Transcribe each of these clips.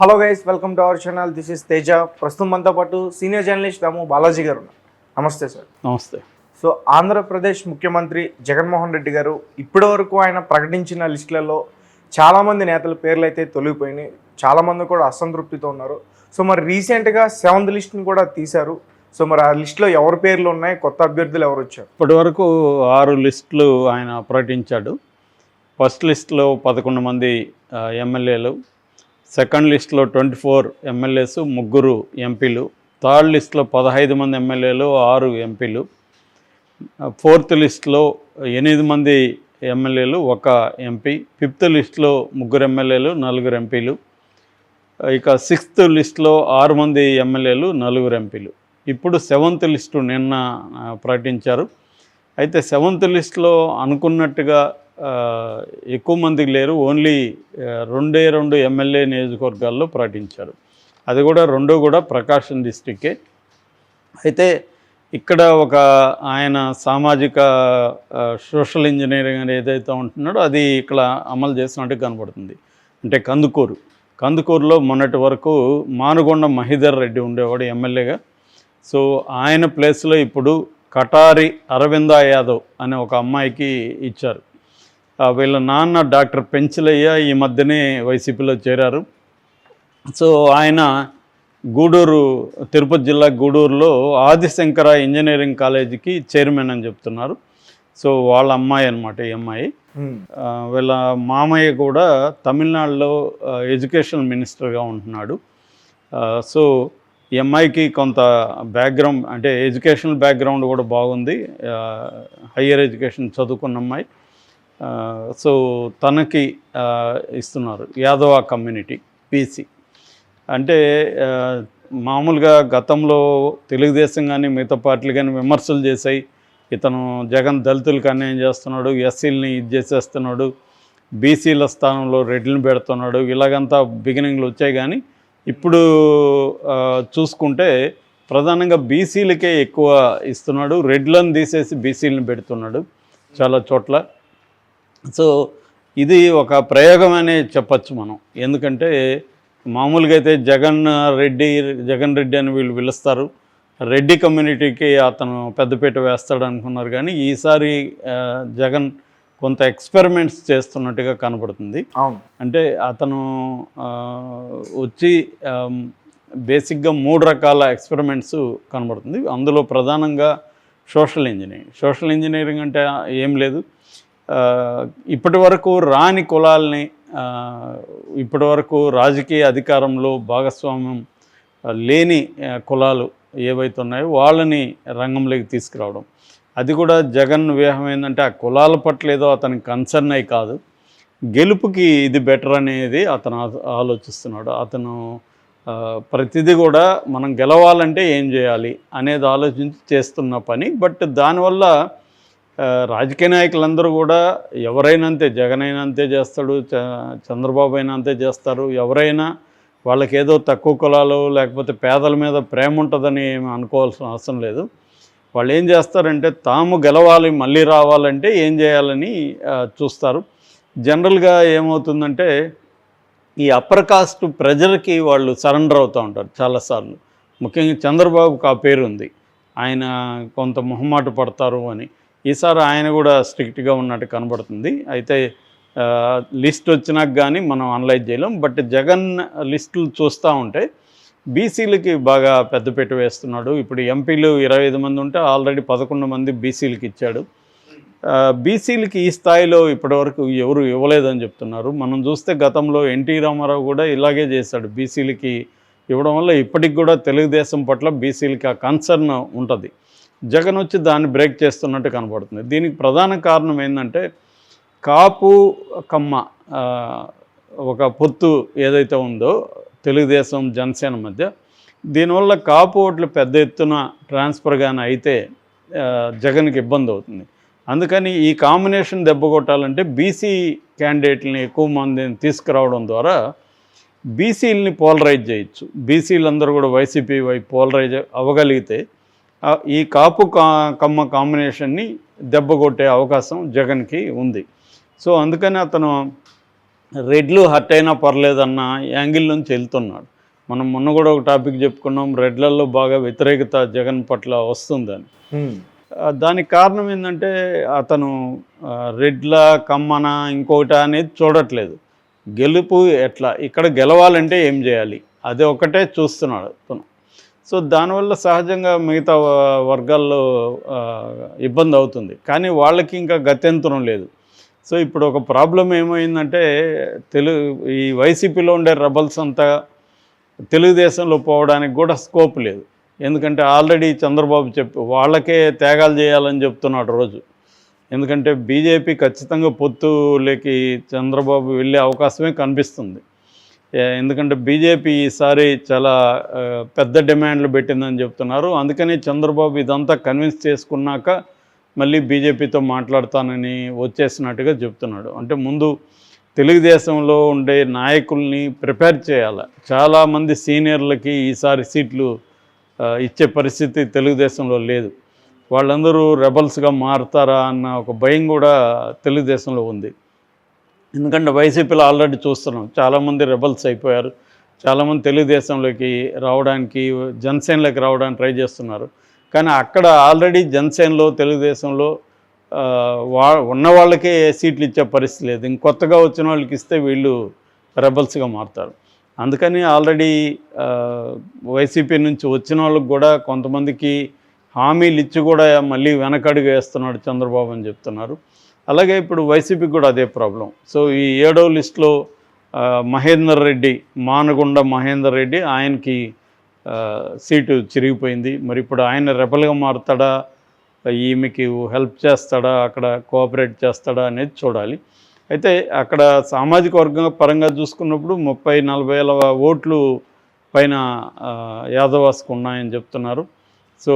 Hello guys, welcome to our channel. This is Teja. ప్రస్తుతం మనతో పాటు సీనియర్ జర్నలిస్ట్ రాము బాలాజీ గారు ఉన్నారు. నమస్తే సార్. నమస్తే. సో ఆంధ్రప్రదేశ్ ముఖ్యమంత్రి జగన్మోహన్ రెడ్డి గారు ఇప్పటి వరకు ఆయన ప్రకటించిన లిస్టులలో చాలామంది నేతల పేర్లు అయితే తొలగిపోయినాయి. చాలామంది కూడా అసంతృప్తితో ఉన్నారు. సో మరి రీసెంట్గా 7th లిస్ట్ని కూడా తీశారు. సో మరి ఆ లిస్టులో ఎవరి పేర్లు ఉన్నాయి, కొత్త అభ్యర్థులు ఎవరు వచ్చారు? ఇప్పటి వరకు 6 లిస్టులు ఆయన ప్రకటించాడు. ఫస్ట్ లిస్టులో 11 మంది ఎమ్మెల్యేలు, సెకండ్ లిస్టులో 24 ఎమ్మెల్యేస్, 3 ఎంపీలు, థర్డ్ లిస్టులో 15 మంది ఎమ్మెల్యేలు, 6 ఎంపీలు, ఫోర్త్ లిస్టులో 8 మంది ఎమ్మెల్యేలు, 1 ఎంపీ, ఫిఫ్త్ లిస్టులో 3 ఎమ్మెల్యేలు, 4 ఎంపీలు, ఇక 6th లిస్టులో 6 మంది ఎమ్మెల్యేలు, 4 ఎంపీలు. ఇప్పుడు 7th లిస్టు నిన్న ప్రకటించారు. అయితే 7th లిస్టులో అనుకున్నట్టుగా ఎక్కువ మందికి లేరు. ఓన్లీ 2 ఎమ్మెల్యే నియోజకవర్గాల్లో ప్రకటించారు. అది కూడా 2 కూడా ప్రకాశం డిస్టిక్కే. అయితే ఇక్కడ ఒక ఆయన సామాజిక సోషల్ ఇంజనీరింగ్ అని ఏదైతే ఉంటున్నాడో అది ఇక్కడ అమలు చేసినట్టు కనబడుతుంది. అంటే కందుకూరులో మొన్నటి వరకు మానుగొండ మహీధర్ రెడ్డి ఉండేవాడు ఎమ్మెల్యేగా. సో ఆయన ప్లేస్లో ఇప్పుడు కటారి అరవింద యాదవ్ అనే ఒక అమ్మాయికి ఇచ్చారు. వీళ్ళ నాన్న డాక్టర్ పెంచలయ్య ఈ మధ్యనే వైసీపీలో చేరారు. సో ఆయన గూడూరు, తిరుపతి జిల్లా గూడూరులో ఆదిశంకర ఇంజనీరింగ్ కాలేజీకి చైర్మన్ అని చెప్తున్నారు. సో వాళ్ళ అమ్మాయి అనమాట ఈ అమ్మాయి. వీళ్ళ మామయ్య కూడా తమిళనాడులో ఎడ్యుకేషన్ మినిస్టర్గా ఉంటున్నాడు. సో ఈ అమ్మాయికి కొంత బ్యాక్గ్రౌండ్, అంటే ఎడ్యుకేషనల్ బ్యాక్గ్రౌండ్ కూడా బాగుంది. హయ్యర్ ఎడ్యుకేషన్ చదువుకున్న అమ్మాయి. సో తనకి ఇస్తున్నారు. Yadava community, BC. అంటే మామూలుగా గతంలో తెలుగుదేశం కానీ మిగతా పార్టీలు కానీ విమర్శలు చేశాయి. ఇతను జగన్ దళితులకు అన్యాయం చేస్తున్నాడు, ఎస్సీలని ఇది చేసేస్తున్నాడు, బీసీల స్థానంలో రెడ్లను పెడుతున్నాడు, ఇలాగంతా బిగినింగ్లు వచ్చాయి. కానీ ఇప్పుడు చూసుకుంటే ప్రధానంగా బీసీలకే ఎక్కువ ఇస్తున్నాడు. రెడ్లను తీసేసి బీసీలను పెడుతున్నాడు చాలా చోట్ల. సో ఇది ఒక ప్రయోగం అనే చెప్పచ్చు మనం. ఎందుకంటే మామూలుగా అయితే జగన్ రెడ్డి అని వీళ్ళు పిలుస్తారు. రెడ్డి కమ్యూనిటీకి అతను పెద్దపీట వేస్తాడు అనుకున్నారు. కానీ ఈసారి జగన్ కొంత ఎక్స్పెరిమెంట్స్ చేస్తున్నట్టుగా కనబడుతుంది. అంటే అతను వచ్చి బేసిక్గా 3 రకాల ఎక్స్పెరిమెంట్స్ కనబడుతుంది. అందులో ప్రధానంగా సోషల్ ఇంజనీరింగ్ అంటే ఏం లేదు, ఇప్పటి వరకు రాని కులాల్ని, ఇప్పటి వరకు రాజకీయ అధికారంలో భాగస్వామ్యం లేని కులాలు ఏవైతే ఉన్నాయో వాళ్ళని రంగంలోకి తీసుకురావడం. అది కూడా జగన్ వ్యూహం ఏంటంటే ఆ కులాల పట్ల ఏదో అతనికి కన్సర్న్ అయి కాదు, గెలుపుకి ఇది బెటర్ అనేది అతను ఆలోచిస్తున్నాడు. అతను ప్రతిదీ కూడా మనం గెలవాలంటే ఏం చేయాలి అనేది ఆలోచించి చేస్తున్న పని. బట్ దానివల్ల రాజకీయ నాయకులందరూ కూడా ఎవరైనా అంతే, జగన్ అయినా అంతే చేస్తాడు, చంద్రబాబు అయినా అంతే చేస్తారు. ఎవరైనా వాళ్ళకి ఏదో తక్కువ కులాలు లేకపోతే పేదల మీద ప్రేమ ఉంటుందని ఏమి అనుకోవాల్సిన అవసరం లేదు. వాళ్ళు ఏం చేస్తారంటే తాము గెలవాలి, మళ్ళీ రావాలంటే ఏం చేయాలని చూస్తారు. జనరల్గా ఏమవుతుందంటే ఈ అప్పర్ కాస్ట్ ప్రెజర్కి వాళ్ళు సరెండర్ అవుతూ ఉంటారు చాలాసార్లు. ముఖ్యంగా చంద్రబాబుకి ఆ పేరు ఉంది, ఆయన కొంత మొహమాట పడతారు అని. ఈసారి ఆయన కూడా స్ట్రిక్ట్గా ఉన్నట్టు కనబడుతుంది. అయితే లిస్ట్ వచ్చినాక కానీ మనం అనలైజ్ చేయలేం. బట్ జగన్ లిస్టులు చూస్తూ ఉంటే బీసీలకి బాగా పెద్దపీట వేస్తున్నాడు. ఇప్పుడు ఎంపీలు 25 మంది ఉంటే ఆల్రెడీ 11 మంది బీసీలకి ఇచ్చాడు. బీసీలకి ఈ స్థాయిలో ఇప్పటివరకు ఎవరు ఇవ్వలేదని చెప్తున్నారు. మనం చూస్తే గతంలో ఎన్టీ రామారావు కూడా ఇలాగే చేశాడు. బీసీలకి ఇవ్వడం వల్ల ఇప్పటికి కూడా తెలుగుదేశం పట్ల బీసీలకి ఆ కన్సర్న్ ఉంటుంది. జగన్ వచ్చి దాన్ని బ్రేక్ చేస్తున్నట్టు కనబడుతుంది. దీనికి ప్రధాన కారణం ఏంటంటే కాపు కమ్మ ఒక పొత్తు ఏదైతే ఉందో తెలుగుదేశం జనసేన మధ్య, దీనివల్ల కాపు ఓట్లు పెద్ద ఎత్తున ట్రాన్స్ఫర్ కానీ అయితే జగన్కి ఇబ్బంది అవుతుంది. అందుకని ఈ కాంబినేషన్ దెబ్బ కొట్టాలంటే బీసీ క్యాండిడేట్లని ఎక్కువ మందిని తీసుకురావడం ద్వారా బీసీలని పోలరైజ్ చేయొచ్చు. బీసీలందరూ కూడా వైసీపీ వైపు పోలరైజ్ అవ్వగలిగితే ఈ కాపు కమ్మ కాంబినేషన్ని దెబ్బ కొట్టే అవకాశం జగన్కి ఉంది. సో అందుకని అతను రెడ్లు హర్ట్ అయినా పర్లేదన్న యాంగిల్ నుంచి వెళ్తున్నాడు. మనం మొన్న కూడా ఒక టాపిక్ చెప్పుకున్నాం, రెడ్లలో బాగా వ్యతిరేకత జగన్ పట్ల వస్తుందని. దానికి కారణం ఏంటంటే అతను రెడ్ల కమ్మన ఇంకొకటి అనేది చూడట్లేదు. గెలుపు ఎట్లా, ఇక్కడ గెలవాలంటే ఏం చేయాలి, అదే ఒకటే చూస్తున్నాడు అతను. సో దానివల్ల సహజంగా మిగతా వర్గాల్లో ఇబ్బంది అవుతుంది, కానీ వాళ్ళకి ఇంకా గత్యంతరం లేదు. సో ఇప్పుడు ఒక ప్రాబ్లం ఏమైందంటే ఈ వైసీపీలో ఉండే రెబల్స్ అంతా తెలుగుదేశంలో పోవడానికి కూడా స్కోప్ లేదు. ఎందుకంటే ఆల్రెడీ చంద్రబాబు వాళ్ళకే త్యాగాలు చేయాలని చెప్తున్నాడు రోజు. ఎందుకంటే బీజేపీ ఖచ్చితంగా పొత్తులోకి చంద్రబాబు వెళ్ళే అవకాశమే కనిపిస్తుంది. ఎందుకంటే బీజేపీ ఈసారి చాలా పెద్ద డిమాండ్లు పెట్టిందని చెప్తున్నారు. అందుకని చంద్రబాబు ఇదంతా కన్విన్స్ చేసుకున్నాక మళ్ళీ బీజేపీతో మాట్లాడతానని వచ్చేసినట్టుగా చెప్తున్నాడు. అంటే ముందు తెలుగుదేశంలో ఉండే నాయకుల్ని ప్రిపేర్ చేయాలి. చాలామంది సీనియర్లకి ఈసారి సీట్లు ఇచ్చే పరిస్థితి తెలుగుదేశంలో లేదు. వాళ్ళందరూ రెబల్స్గా మారుతారా అన్న ఒక భయం కూడా తెలుగుదేశంలో ఉంది. ఎందుకంటే వైసీపీలో ఆల్రెడీ చూస్తున్నాం, చాలామంది రెబల్స్ అయిపోయారు. చాలామంది తెలుగుదేశంలోకి రావడానికి, జనసేనలోకి రావడానికి ట్రై చేస్తున్నారు. కానీ అక్కడ ఆల్రెడీ జనసేనలో తెలుగుదేశంలో ఉన్న వాళ్ళకే సీట్లు ఇచ్చే పరిస్థితి లేదు. ఇంకొత్తగా వచ్చిన వాళ్ళకి ఇస్తే వీళ్ళు రెబల్స్గా మారుతారు. అందుకని ఆల్రెడీ వైసీపీ నుంచి వచ్చిన వాళ్ళకి కూడా కొంతమందికి హామీలు ఇచ్చి కూడా మళ్ళీ వెనకడుగు వేస్తున్నాడు చంద్రబాబు అని చెప్తున్నారు. అలాగే ఇప్పుడు వైసీపీకి కూడా అదే ప్రాబ్లం. సో ఈ 7వ లిస్టులో మహేందర్ రెడ్డి, మానగుండ మహేందర్ రెడ్డి, ఆయనకి సీటు చిరిగిపోయింది. మరి ఇప్పుడు ఆయన రెబల్గా మారుతాడా, ఈమెకి హెల్ప్ చేస్తాడా, అక్కడ కోఆపరేట్ చేస్తాడా అనేది చూడాలి. అయితే అక్కడ సామాజిక వర్గ పరంగా చూసుకున్నప్పుడు 30-40 వేల ఓట్లు పైన యాదవాస్కి ఉన్నాయని చెప్తున్నారు. సో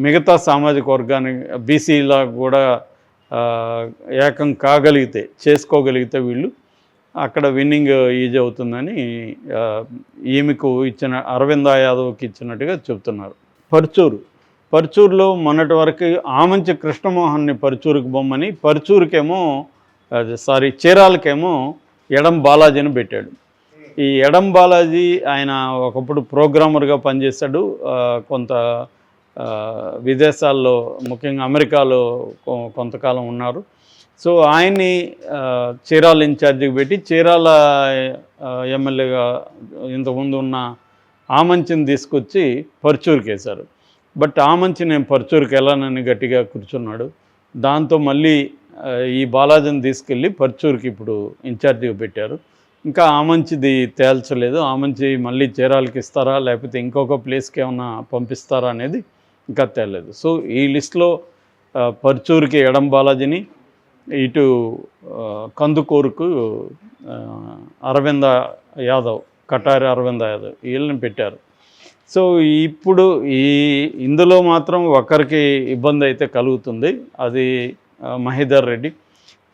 మిగతా సామాజిక వర్గానికి బీసీలా కూడా ఏకం చేసుకోగలిగితే వీళ్ళు అక్కడ విన్నింగ్ ఈజీ అవుతుందని ఈమెకు ఇచ్చిన అరవింద యాదవ్కి ఇచ్చినట్టుగా చెప్తున్నారు. పరుచూరులో మొన్నటి వరకు ఆమంచి కృష్ణమోహన్ని పరుచూరుకు బొమ్మని, చీరాలకేమో ఎడం బాలాజీని పెట్టాడు. ఈ ఎడం బాలాజీ ఆయన ఒకప్పుడు ప్రోగ్రామర్గా పనిచేశాడు. కొంత విదేశాల్లో, ముఖ్యంగా అమెరికాలో కొంతకాలం ఉన్నారు. సో ఆయన్ని చీరాల ఇన్ఛార్జికి పెట్టి చీరాల ఎమ్మెల్యేగా ఇంతకుముందు ఉన్న ఆమంచిని తీసుకొచ్చి పరుచూరుకి వేశారు. బట్ ఆమంచి నేను పరుచూరుకి వెళ్ళానని గట్టిగా కూర్చున్నాడు. దాంతో మళ్ళీ ఈ బాలాజీని తీసుకెళ్ళి పరుచూరుకి ఇప్పుడు ఇన్ఛార్జిగా పెట్టారు. ఇంకా ఆమంచిది తేల్చలేదు. ఆమంచి మళ్ళీ చీరాలకి ఇస్తారా లేకపోతే ఇంకొక ప్లేస్కి ఏమైనా పంపిస్తారా అనేది ఇంకా తేలేదు. సో ఈ లిస్టులో పరుచూరుకి ఎడం బాలాజీని, ఇటు కందుకూరుకు అరవింద యాదవ్, కటారి అరవింద యాదవ్ వీళ్ళని పెట్టారు. సో ఇప్పుడు ఇందులో మాత్రం ఒకరికి ఇబ్బంది అయితే కలుగుతుంది. అది మహేందర్ రెడ్డి.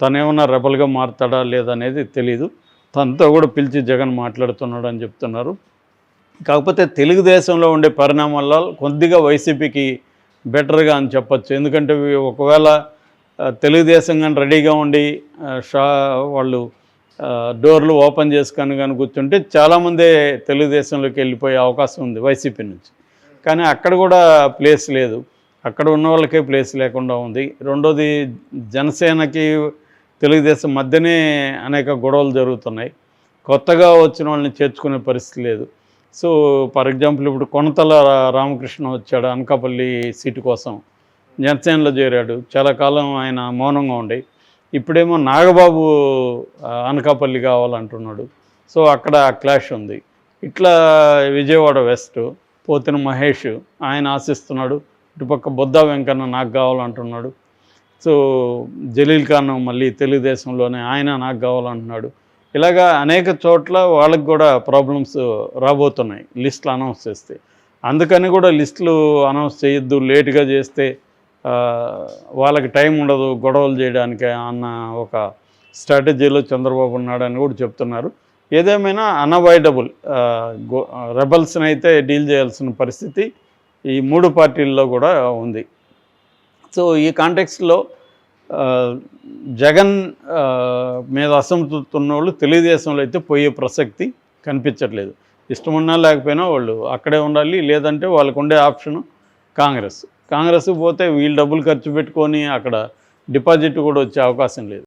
తనేమన్నా రెబల్గా మారుతాడా లేదనేది తెలీదు. తనతో కూడా పిలిచి జగన్ మాట్లాడుతున్నాడు అని చెప్తున్నారు. కాకపోతే తెలుగుదేశంలో ఉండే పరిణామాల కొద్దిగా వైసీపీకి బెటర్గా అని చెప్పచ్చు. ఎందుకంటే ఒకవేళ తెలుగుదేశం కానీ రెడీగా ఉండి వాళ్ళు డోర్లు ఓపెన్ చేసుకొని కానీ కూర్చుంటే చాలామందే తెలుగుదేశంలోకి వెళ్ళిపోయే అవకాశం ఉంది వైసీపీ నుంచి. కానీ అక్కడ కూడా ప్లేస్ లేదు, అక్కడ ఉన్న వాళ్ళకే ప్లేస్ లేకుండా ఉంది. రెండోది, జనసేనకి తెలుగుదేశం మధ్యనే అనేక గొడవలు జరుగుతున్నాయి. కొత్తగా వచ్చిన వాళ్ళని చేర్చుకునే పరిస్థితి లేదు. సో ఫర్ ఎగ్జాంపుల్ ఇప్పుడు కొనతల రామకృష్ణ వచ్చాడు అనకాపల్లి సీటు కోసం, జనసేనలో చేరాడు. చాలా కాలం ఆయన మౌనంగా ఉండి ఇప్పుడేమో నాగబాబు అనకాపల్లి కావాలంటున్నాడు. సో అక్కడ క్లాష్ ఉంది. ఇట్లా విజయవాడ వెస్ట్ పోతిన మహేష్ ఆయన ఆశిస్తున్నాడు. ఇటుపక్క బొద్దా వెంకన్న నాకు కావాలంటున్నాడు. సో జలీల్ ఖాన్ మళ్ళీ తెలుగుదేశంలోనే ఆయన నాకు కావాలంటున్నాడు. ఇలాగా అనేక చోట్ల వాళ్ళకి కూడా ప్రాబ్లమ్స్ రాబోతున్నాయి లిస్టులు అనౌన్స్ చేస్తే. అందుకని కూడా లిస్టులు అనౌన్స్ చేయొద్దు, లేటుగా చేస్తే వాళ్ళకి టైం ఉండదు గొడవలు చేయడానికి అన్న ఒక స్ట్రాటజీలో చంద్రబాబు ఉన్నాడని కూడా చెప్తున్నారు. ఏదేమైనా అన్అవాయిడబుల్ రెబల్స్ని అయితే డీల్ చేయాల్సిన పరిస్థితి ఈ 3 పార్టీల్లో కూడా ఉంది. సో ఈ కాంటెక్స్ట్లో ఆ, జగన్ మీద అసంతృప్తి ఉన్న వాళ్ళు తెలుగుదేశంలో అయితే పోయే ప్రసక్తి కనిపించట్లేదు. ఇష్టమున్నా లేకపోయినా వాళ్ళు అక్కడే ఉండాలి, లేదంటే వాళ్ళకు ఉండే ఆప్షను కాంగ్రెస్ పోతే వీళ్ళు డబ్బులు ఖర్చు పెట్టుకొని అక్కడ డిపాజిట్ కూడా వచ్చే అవకాశం లేదు.